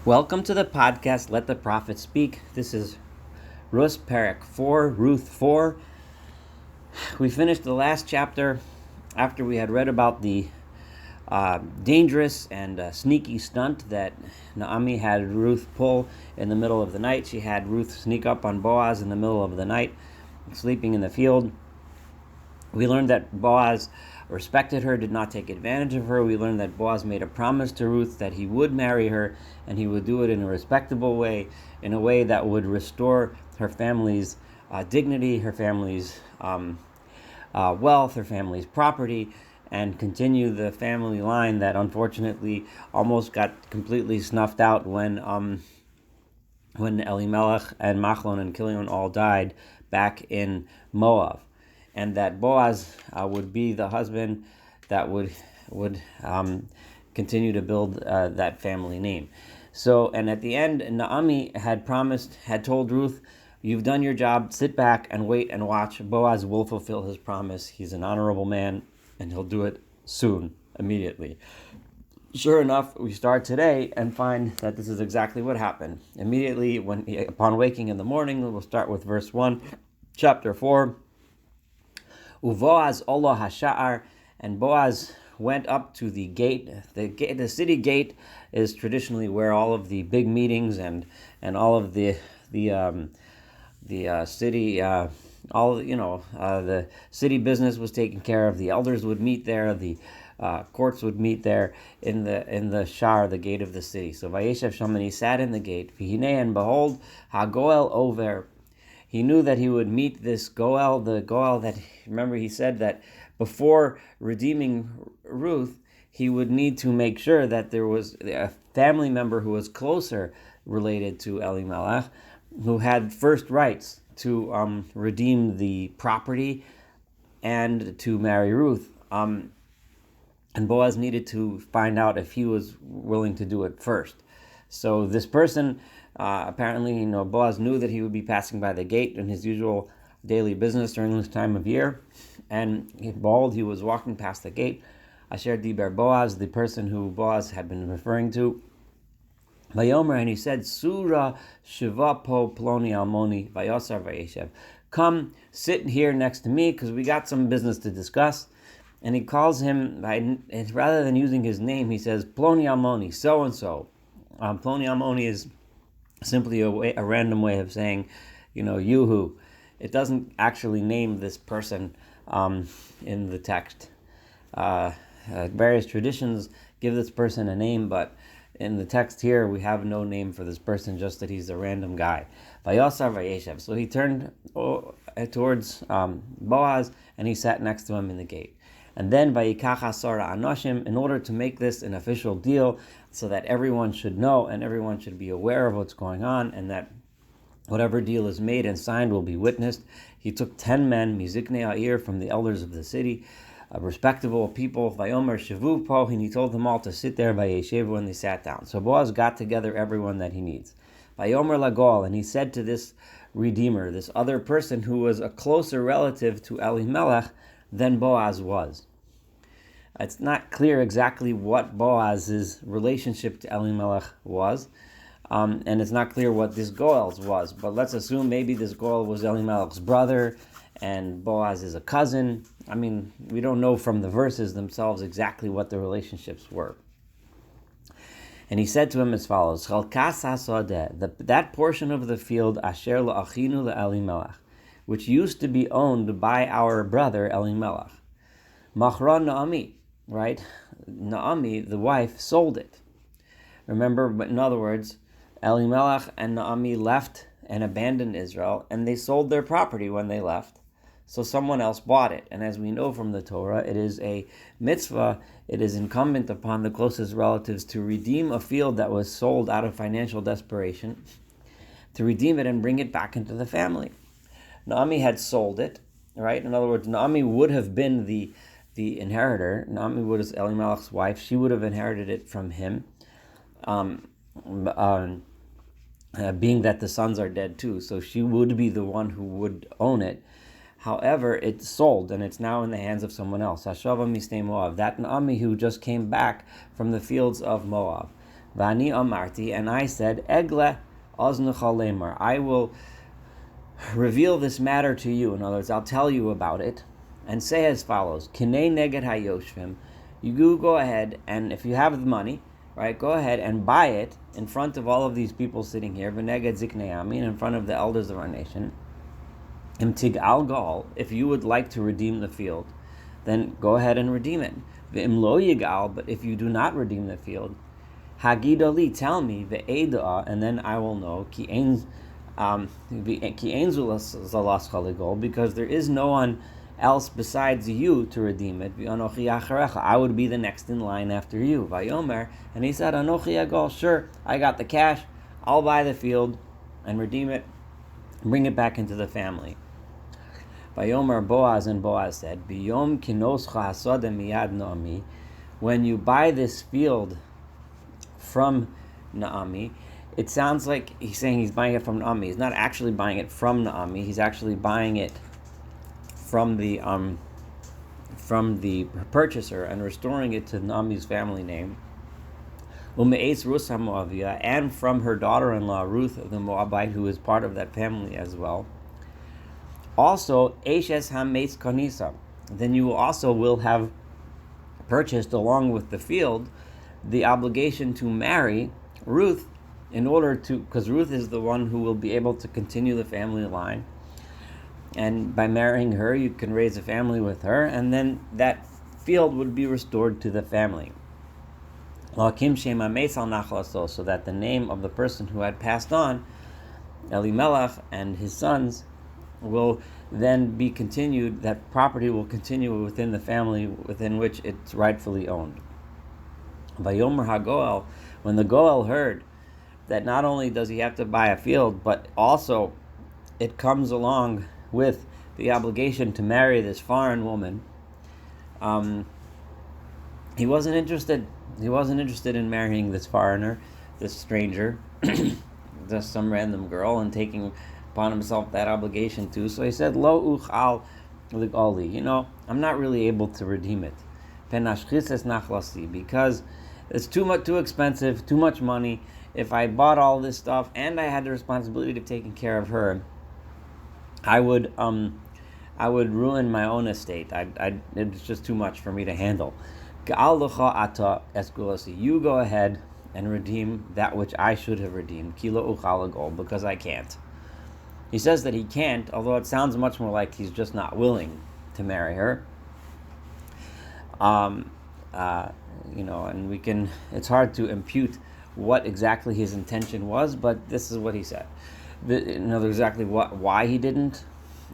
Welcome to the podcast, Let the Prophet Speak. This is Ruth Perek 4, Ruth 4. We finished the last chapter after we had read about the dangerous and sneaky stunt that Naomi had Ruth pull in the middle of the night. She had Ruth sneak up on Boaz in the middle of the night, sleeping in the field. We learned that Boaz respected her, did not take advantage of her. We learned that Boaz made a promise to Ruth that he would marry her, and he would do it in a respectable way, in a way that would restore her family's dignity, her family's wealth, her family's property, and continue the family line that unfortunately almost got completely snuffed out when Elimelech and Machlon and Kilion all died back in Moab. And that Boaz would be the husband that would continue to build that family name. So, and at the end, Naomi had told Ruth, "You've done your job. Sit back and wait and watch. Boaz will fulfill his promise. He's an honorable man, and he'll do it soon, immediately." Sure enough, we start today and find that this is exactly what happened. Immediately, upon waking in the morning, we'll start with verse 1, chapter 4. Boaz Allah Hasha'ar, and Boaz went up to the gate. The city gate is traditionally where all of the big meetings and all of the city the city business was taken care of. The elders would meet there. The courts would meet there in the shar, the gate of the city. So Vayeshev Sham, and he sat in the gate. V'hinei, and behold, Hagoel over. He knew that he would meet this Goel, the Goel that, remember, he said that before redeeming Ruth, he would need to make sure that there was a family member who was closer related to Elimelech, who had first rights to redeem the property and to marry Ruth. And Boaz needed to find out if he was willing to do it first. So this person, apparently, Boaz knew that he would be passing by the gate in his usual daily business during this time of year, and he was walking past the gate. Asher Diber Boaz, the person who Boaz had been referring to, Vayomer, and he said, "Surah Shiva po ploni almoni vayosar vayeshev." Come, sit here next to me, because we got some business to discuss. And he calls him, rather than using his name, he says, "Ploni almoni, so and so." Ploni almoni is simply a random way of saying, you who. It doesn't actually name this person in the text. Various traditions give this person a name, but in the text here, we have no name for this person, just that he's a random guy. Vayosar vayeshev. So he turned towards Boaz, and he sat next to him in the gate. And then vayikach asara anoshim, in order to make this an official deal, so that everyone should know and everyone should be aware of what's going on, and that whatever deal is made and signed will be witnessed. He took 10 men, miziknei ha'ir, from the elders of the city, respectable people, vayomer shavu po, and he told them all to sit there, vayeshevu, and they sat down. So Boaz got together everyone that he needs. Vayomer lagol, and he said to this redeemer, this other person who was a closer relative to Elimelech than Boaz was. It's not clear exactly what Boaz's relationship to Elimelech was, and it's not clear what this Goel's was, but let's assume maybe this Goel was Elimelech's brother, and Boaz is a cousin. We don't know from the verses themselves exactly what the relationships were. And he said to him as follows, Chalkas hasadeh, that portion of the field, asher la'achinu le'Elimelech, which used to be owned by our brother Elimelech. Machra Naomi, right? Naomi, the wife, sold it. Remember, but in other words, Elimelech and Naomi left and abandoned Israel, and they sold their property when they left. So someone else bought it. And as we know from the Torah, it is a mitzvah, it is incumbent upon the closest relatives to redeem a field that was sold out of financial desperation, to redeem it and bring it back into the family. Naomi had sold it, right? In other words, Naomi would have been the inheritor. Naomi was Elimelech's wife. She would have inherited it from him, being that the sons are dead too. So she would be the one who would own it. However, it's sold, and it's now in the hands of someone else. Hashava Misnei Moab, that Naomi who just came back from the fields of Moab. Vani amarti, and I said, Egle oznecha lemar, I will reveal this matter to you. In other words, I'll tell you about it, and say as follows: Kinei neged hayoshvim, you go ahead, and if you have the money, right, go ahead and buy it in front of all of these people sitting here, v'neged ziknei amin, in front of the elders of our nation. Imtig al gal, if you would like to redeem the field, then go ahead and redeem it. V'im lo yigal, but if you do not redeem the field, hagidoli, tell me, ve'eda, and then I will know, ki ein zalas chaligol, because there is no one else besides you to redeem it. V'anochi acharecha, I would be the next in line after you. Vayomer, and he said, anochi agol, sure, I got the cash, I'll buy the field and redeem it, and bring it back into the family. Vayomer Boaz, and Boaz said, Biyom kinoscha hasoda miyad Naomi, when you buy this field from Naomi, it sounds like he's saying he's buying it from Naomi. He's not actually buying it from Naomi. He's actually buying it from the purchaser and restoring it to Naomi's family name. Ume'etz Ruth HaMoaviyah, and from her daughter-in-law Ruth the Moabite, who is part of that family as well. Also, Eshes HaMeitz Kanisa, then you also will have purchased, along with the field, the obligation to marry Ruth, in order to, because Ruth is the one who will be able to continue the family line, and by marrying her you can raise a family with her, and then that field would be restored to the family. So that the name of the person who had passed on, Elimelech and his sons, will then be continued, that property will continue within the family within which it's rightfully owned. Vayomer HaGoel, when the Goel heard that not only does he have to buy a field, but also it comes along with the obligation to marry this foreign woman, he wasn't interested in marrying this foreigner, this stranger, just some random girl, and taking upon himself that obligation too. So he said, Lo uchal ligoli, I'm not really able to redeem it. Penashchises nachlasi, because it's too expensive, too much money. If I bought all this stuff and I had the responsibility of taking care of her, I would ruin my own estate. It's just too much for me to handle. You go ahead and redeem that which I should have redeemed, because I can't. He says that he can't, although it sounds much more like he's just not willing to marry her. And it's hard to impute what exactly his intention was, but this is what he said. Exactly why he didn't.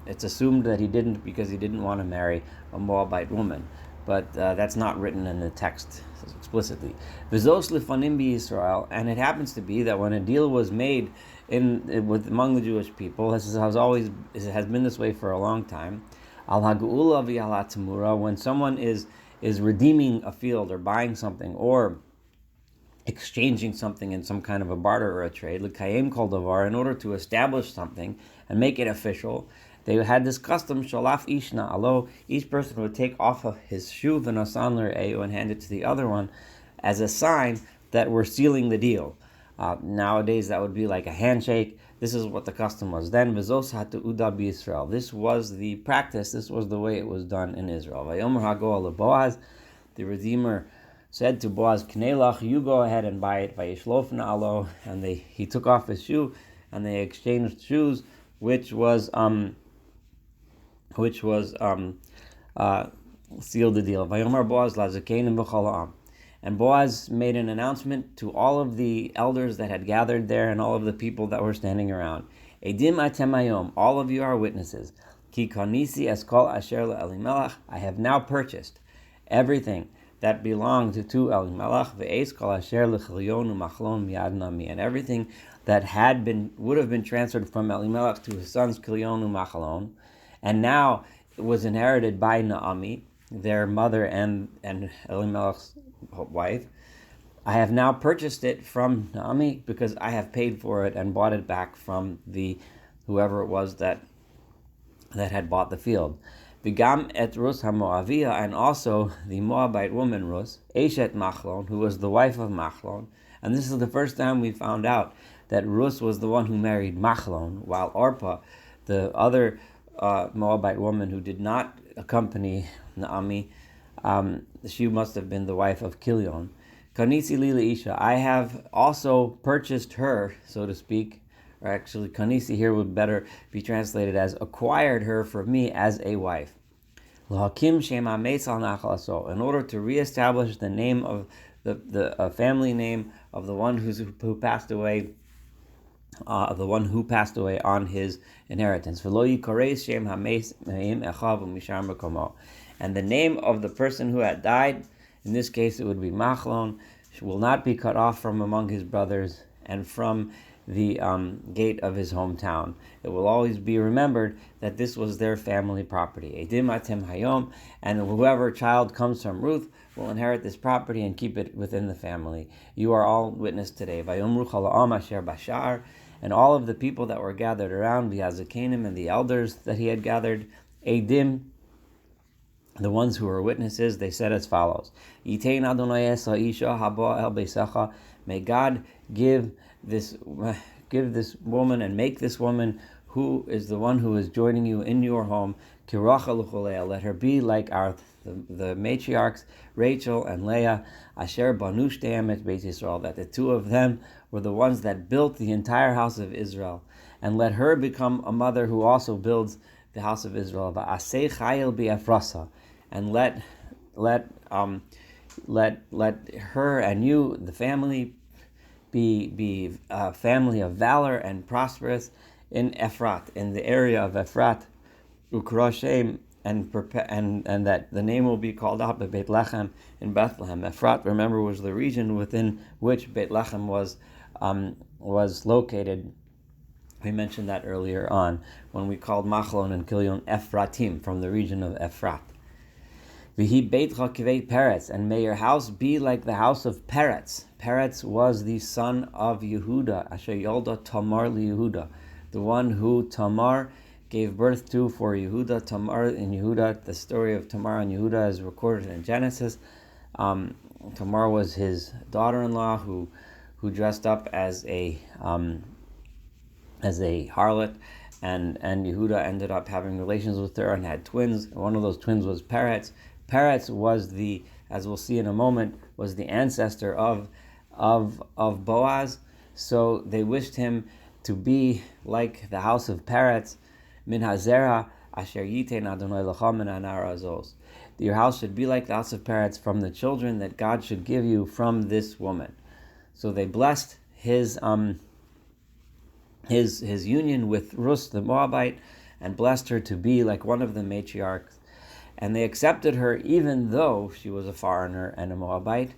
It's assumed that he didn't because he didn't want to marry a Moabite woman, but that's not written in the text explicitly. V'zos lefanim b'Yisrael, and it happens to be that when a deal was made among the Jewish people, it has been this way for a long time. Al hageula v'al tamura, when someone is redeeming a field or buying something or exchanging something in some kind of a barter or a trade, l'kayem kol davar, in order to establish something and make it official, they had this custom, shalaf ishna alo, each person would take off of his shoe v'nasan l're'ehu and hand it to the other one as a sign that we're sealing the deal. Nowadays that would be like a handshake. This is what the custom was then. V'zos ha'te'uda b'Yisrael. This was the practice, this was the way it was done in Israel. Vayomer HaGoel leBoaz, the Redeemer said to Boaz, Knelach, you go ahead and buy it. Vayishlofna alo, and he took off his shoe, and they exchanged shoes, which was sealed the deal. Vayomer Boaz lazakenim b'chol, and Boaz made an announcement to all of the elders that had gathered there and all of the people that were standing around. Edim atem hayom, all of you are witnesses. Ki kanisi eskol asher leElimelech, I have now purchased everything that belonged to Elimelech, ve'es kol asher lechilion u'machlon miyad Naomi, and everything that would have been transferred from Elimelech to his sons Kilion u'machlon, and now it was inherited by Naomi, their mother and Elimelech's wife. I have now purchased it from Naomi because I have paid for it and bought it back from whoever it was that had bought the field. V'gam et Ruth HaMoaviyah, and also the Moabite woman Ruth, Eshet Machlon, who was the wife of Machlon, And this is the first time we found out that Ruth was the one who married Machlon, while Orpah, the other Moabite woman who did not accompany Naomi, she must have been the wife of Kilion. Kanisi Lila Isha, I have also purchased her, so to speak, or actually Kanisi here would better be translated as acquired her for me as a wife. L'hakim shema meisal nachlaso, in order to reestablish the name of the family name of the one who passed away, the one who passed away on his inheritance. V'lo yikareis shem hameis me'im echav u'mishar mekomo, and the name of the person who had died, in this case it would be Machlon, will not be cut off from among his brothers and from the gate of his hometown. It will always be remembered that this was their family property. Edim atem hayom, and whoever child comes from Ruth will inherit this property and keep it within the family. You are all witness today. Vayomru chala'am asher bashar, and all of the people that were gathered around, the Azakanim and the elders that he had gathered, Edim, the ones who were witnesses, they said as follows: Yitein Adonai es ha'isha haba el beisacha, may God give this woman and make this woman who is the one who is joining you in your home, kiracha l'cholea, let her be like the matriarchs Rachel and Leah, asher banu shteim et Beit Yisrael, that the two of them were the ones that built the entire house of Israel, and let her become a mother who also builds the house of Israel. Va'asei chayil bi'afrasa, and let her and you, the family, be a family of valor and prosperous in Ephrat, in the area of Ephrat, Ukroshem, and that the name will be called out by Beit Lechem in Bethlehem. Ephrat, remember, was the region within which Beit Lechem was located. We mentioned that earlier on when we called Machlon and Kilion Ephratim, from the region of Ephrat. V'hi beitcha kivei Peretz, and may your house be like the house of Peretz. Peretz was the son of Yehuda, Asher Yolda Tamar Yehuda, the one who Tamar gave birth to for Yehuda. Tamar in Yehuda, the story of Tamar and Yehuda is recorded in Genesis. Tamar was his daughter-in-law who dressed up as a harlot, and Yehuda ended up having relations with her and had twins. One of those twins was Peretz. Peretz was as we'll see in a moment, was the ancestor of Boaz. So they wished him to be like the house of Peretz, min hazera asher yitein Adonai lecha min hanara azos. Your house should be like the house of Peretz, from the children that God should give you from this woman. So they blessed his union with Ruth the Moabite, and blessed her to be like one of the matriarchs. And they accepted her even though she was a foreigner and a Moabite.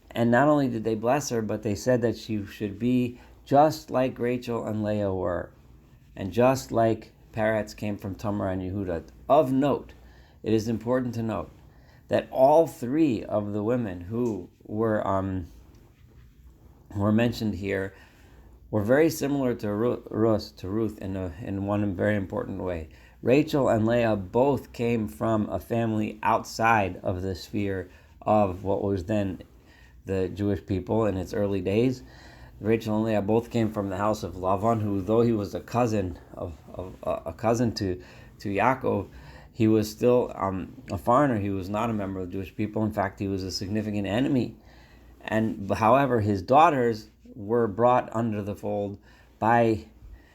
And not only did they bless her, but they said that she should be just like Rachel and Leah were, and just like Peretz came from Tamar and Yehuda. Of note, it is important to note that all three of the women who were mentioned here were very similar to Ruth in one very important way. Rachel and Leah both came from a family outside of the sphere of what was then the Jewish people in its early days. Rachel and Leah both came from the house of Lavan, who, though he was a cousin to Yaakov, he was still a foreigner. He was not a member of the Jewish people. In fact, he was a significant enemy. However, his daughters were brought under the fold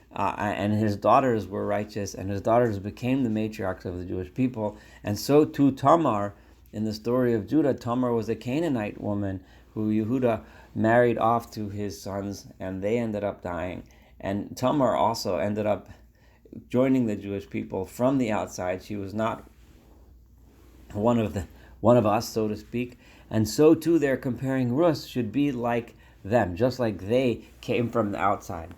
and his daughters were righteous, and his daughters became the matriarchs of the Jewish people. And so too Tamar, in the story of Judah, Tamar was a Canaanite woman who Yehuda married off to his sons, and they ended up dying. And Tamar also ended up joining the Jewish people from the outside. She was not one of us, so to speak. And so too they're comparing Ruth should be like them, just like they came from the outside,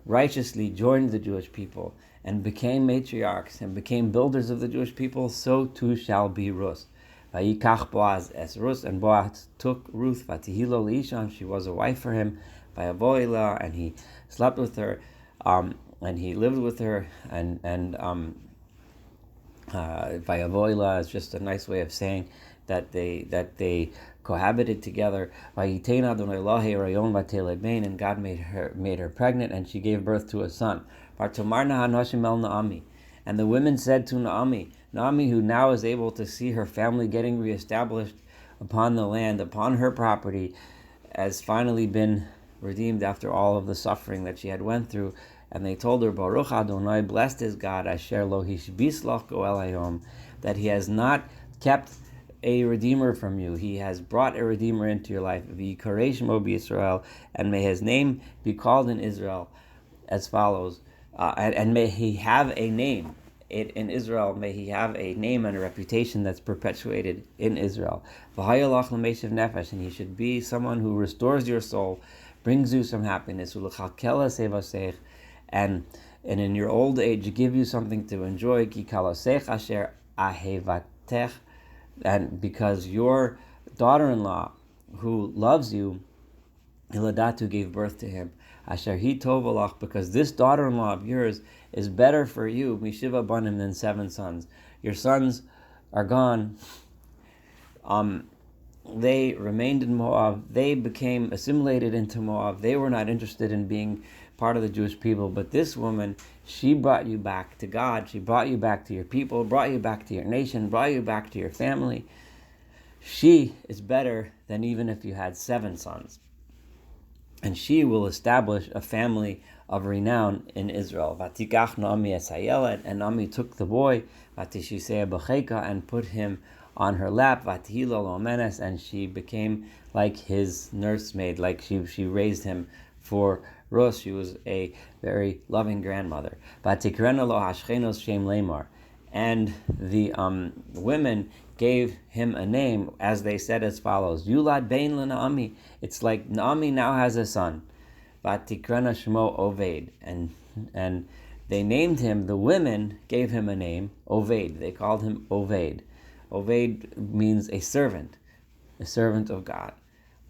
righteously joined the Jewish people and became matriarchs and became builders of the Jewish people, so too shall be Ruth. Vayikach Boaz es Ruth, and Boaz took Ruth, vatihilo leisha, she was a wife for him, vayavoila, and he slept with her, and he lived with her, and vayavoila is just a nice way of saying that they cohabited together. And God made her pregnant, and she gave birth to a son. And the women said to Naomi, who now is able to see her family getting reestablished upon the land, upon her property, has finally been redeemed after all of the suffering that she had went through. And they told her, Baruch Adonai, blessed is God, Asher lo hishbislach goel hayom, that He has not kept a redeemer from you. He has brought a redeemer into your life. V'yikaresh shmo b'Yisrael, and may His name be called in Israel as follows. And may He have a name. In Israel, may He have a name and a reputation that's perpetuated in Israel. V'hayalach l'meishiv nefesh, and He should be someone who restores your soul, brings you some happiness. U'lechalkel sevasech, and in your old age, give you something to enjoy. Ki kalosech asher ahevatech, and because your daughter-in-law, who loves you, Hiladatu, gave birth to him. Asher hi tovalach, because this daughter-in-law of yours is better for you, mishiva banim, than 7 sons. Your sons are gone. They remained in Moab. They became assimilated into Moab. They were not interested in being part of the Jewish people. But this woman, she brought you back to God. She brought you back to your people, brought you back to your nation, brought you back to your family. She is better than even if you had 7 sons. And she will establish a family of renown in Israel. Vatikach Naomi es hayeled, and Naomi took the boy, vatishisei b'cheka, and put him on her lap, vatihilo lomenes, and she became like his nursemaid, like she raised him for Ruth. She was a very loving grandmother. Vatikrena lo hashchenos shem lemar, and the women gave him a name, as they said as follows: Yulad bein Naomi. It's like Naomi now has a son. Vatikrena shmo Oved, and they named him. The women gave him a name, Oved. They called him Oved. Oved means a servant of God.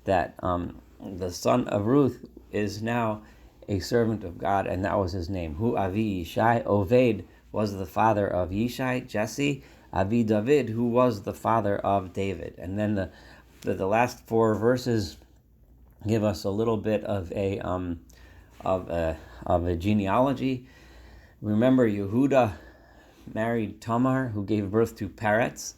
That the son of Ruth is now a servant of God, and that was his name. Hu Avi Yishai. Oved was the father of Yishai, Jesse. Avi David, who was the father of David. And then the last 4 verses give us a little bit of a genealogy. Remember, Yehuda married Tamar, who gave birth to Peretz,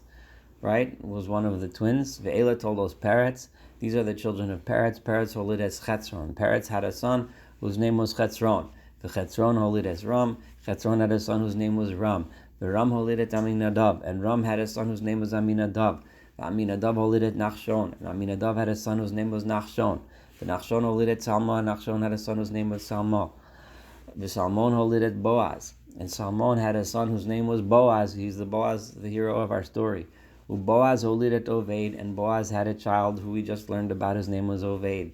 right? Was one of the twins. Ve'ela told those Peretz. These are the children of Peretz. Peretz holides Chetzron. Peretz had a son whose name was Chetzron. Chetzron holides Ram. Chetzron had a son whose name was Ram. The Ram holidet Aminadab, and Ram had a son whose name was Aminadab. The Aminadab holidet Nachshon, and Aminadab had a son whose name was Nachshon. The Nachshon holidet Salma, and Nachshon had a son whose name was Salma. The Salmon holidet Boaz, and Salmon had a son whose name was Boaz. He's the Boaz, the hero of our story. Boaz holidet Oved, and Boaz had a child who we just learned about. His name was Oved.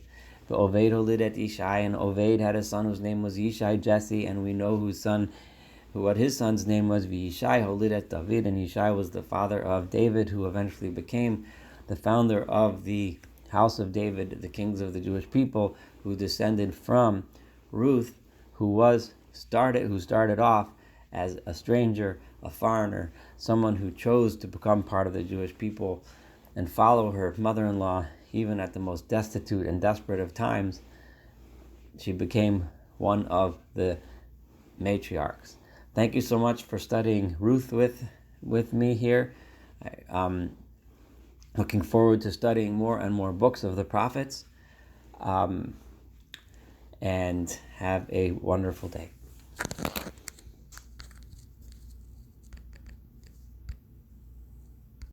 The Oved holidet Ishai, and Oved had a son whose name was Yishai, Jesse, and we know what his son's name was. Yishai holidet David, and Yishai was the father of David, who eventually became the founder of the house of David, the kings of the Jewish people, who descended from Ruth, who started off as a stranger, a foreigner, someone who chose to become part of the Jewish people and follow her mother-in-law, even at the most destitute and desperate of times. She became one of the matriarchs. Thank you so much for studying Ruth with me here. I'm looking forward to studying more and more books of the prophets. And have a wonderful day.